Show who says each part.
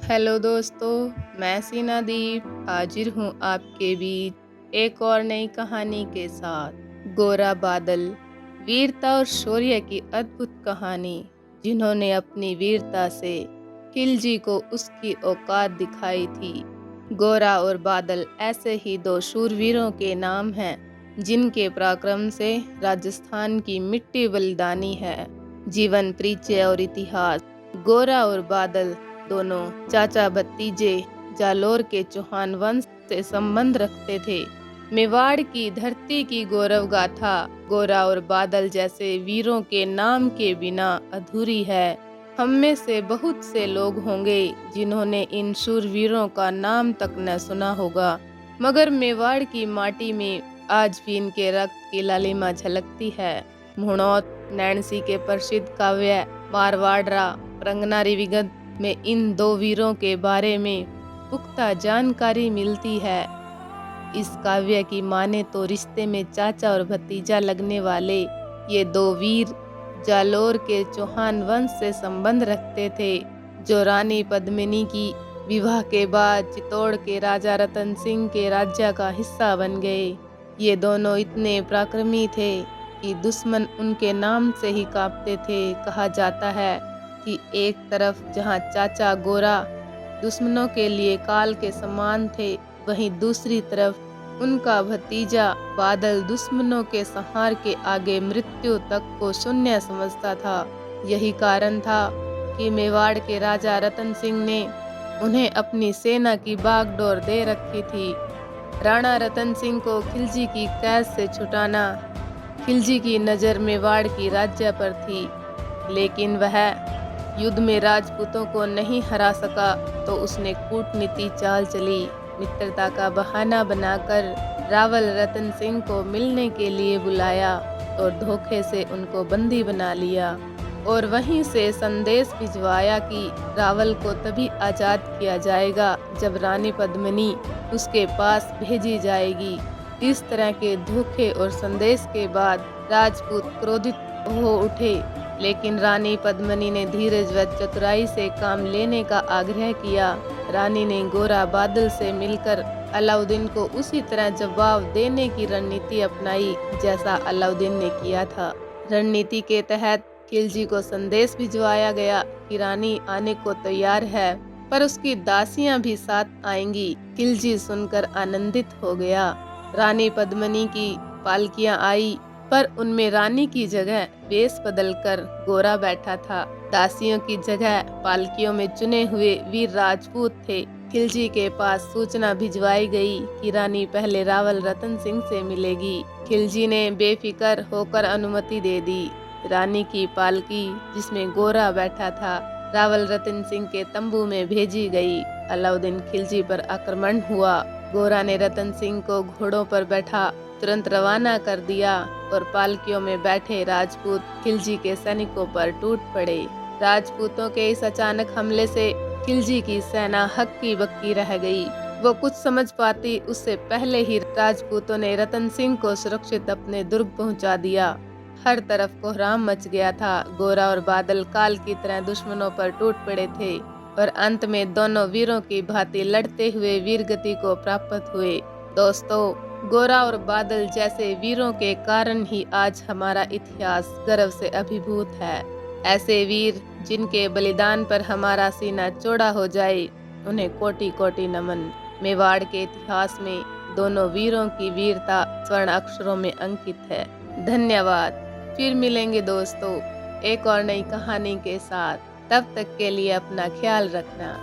Speaker 1: Hello दोस्तों, मैं सीना दीप हाजिर हूँ आपके बीच एक और नई कहानी के साथ। गोरा बादल, वीरता और शौर्य की अद्भुत कहानी, जिन्होंने अपनी वीरता से खिलजी को उसकी औकात दिखाई थी। गोरा और बादल ऐसे ही दो शूरवीरों के नाम हैं, जिनके पराक्रम से राजस्थान की मिट्टी बलिदानी है। जीवन परिचय और इतिहास। गोरा और बादल दोनों चाचा भतीजे जालोर के चौहान वंश से संबंध रखते थे। मेवाड़ की धरती की गौरव गाथा गोरा और बादल जैसे वीरों के नाम के बिना अधूरी है। हम में से बहुत से लोग होंगे जिन्होंने इन शूरवीरों का नाम तक न सुना होगा, मगर मेवाड़ की माटी में आज भी इनके रक्त की लालिमा झलकती है। मुहणौत नैणसी के प्रसिद्ध काव्य मारवाड़रा रंगनारी विगत में इन दो वीरों के बारे में पुख्ता जानकारी मिलती है। इस काव्य की माने तो रिश्ते में चाचा और भतीजा लगने वाले ये दो वीर जालोर के चौहान वंश से संबंध रखते थे, जो रानी पद्मिनी की विवाह के बाद चित्तौड़ के राजा रतन सिंह के राज्य का हिस्सा बन गए। ये दोनों इतने पराक्रमी थे कि दुश्मन उनके नाम से ही कांपते थे। कहा जाता है कि एक तरफ जहां चाचा गोरा दुश्मनों के लिए काल के समान थे, वहीं दूसरी तरफ उनका भतीजा बादल दुश्मनों के संहार के आगे मृत्यु तक को शून्य समझता था। यही कारण था कि मेवाड़ के राजा रतन सिंह ने उन्हें अपनी सेना की बागडोर दे रखी थी। राणा रतन सिंह को खिलजी की कैद से छुटाना, खिलजी की नज़र मेवाड़ की राज्य पर थी, लेकिन वह युद्ध में राजपूतों को नहीं हरा सका तो उसने कूटनीति चाल चली। मित्रता का बहाना बनाकर रावल रतन सिंह को मिलने के लिए बुलाया और धोखे से उनको बंदी बना लिया, और वहीं से संदेश भिजवाया कि रावल को तभी आज़ाद किया जाएगा जब रानी पद्मिनी उसके पास भेजी जाएगी। इस तरह के धोखे और संदेश के बाद राजपूत क्रोधित हो उठे, लेकिन रानी पद्मिनी ने धीरज व चतुराई से काम लेने का आग्रह किया। रानी ने गोरा बादल से मिलकर अलाउद्दीन को उसी तरह जवाब देने की रणनीति अपनाई जैसा अलाउद्दीन ने किया था। रणनीति के तहत खिलजी को संदेश भिजवाया गया कि रानी आने को तैयार है, पर उसकी दासियां भी साथ आएंगी। खिलजी सुनकर आनंदित हो गया। रानी पद्मिनी की पालकियां आई, पर उनमें रानी की जगह वेश बदलकर गोरा बैठा था। दासियों की जगह पालकियों में चुने हुए वीर राजपूत थे। खिलजी के पास सूचना भिजवाई गई कि रानी पहले रावल रतन सिंह से मिलेगी। खिलजी ने बेफिक्र होकर अनुमति दे दी। रानी की पालकी, जिसमें गोरा बैठा था, रावल रतन सिंह के तंबू में भेजी गई। अलाउद्दीन खिलजी पर आक्रमण हुआ। गोरा ने रतन सिंह को घोड़ों पर बैठा तुरंत रवाना कर दिया और पालकियों में बैठे राजपूत खिलजी के सैनिकों पर टूट पड़े। राजपूतों के इस अचानक हमले से खिलजी की सेना हक्की बक्की रह गई। वो कुछ समझ पाती उससे पहले ही राजपूतों ने रतन सिंह को सुरक्षित अपने दुर्ग पहुंचा दिया। हर तरफ कोहराम मच गया था। गोरा और बादल काल की तरह दुश्मनों पर टूट पड़े थे और अंत में दोनों वीरों की भांति लड़ते हुए वीरगति को प्राप्त हुए। दोस्तों, गोरा और बादल जैसे वीरों के कारण ही आज हमारा इतिहास गर्व से अभिभूत है। ऐसे वीर जिनके बलिदान पर हमारा सीना चौड़ा हो जाए, उन्हें कोटि कोटि नमन। मेवाड़ के इतिहास में दोनों वीरों की वीरता स्वर्ण अक्षरों में अंकित है। धन्यवाद। फिर मिलेंगे दोस्तों एक और नई कहानी के साथ। तब तक के लिए अपना ख्याल रखना।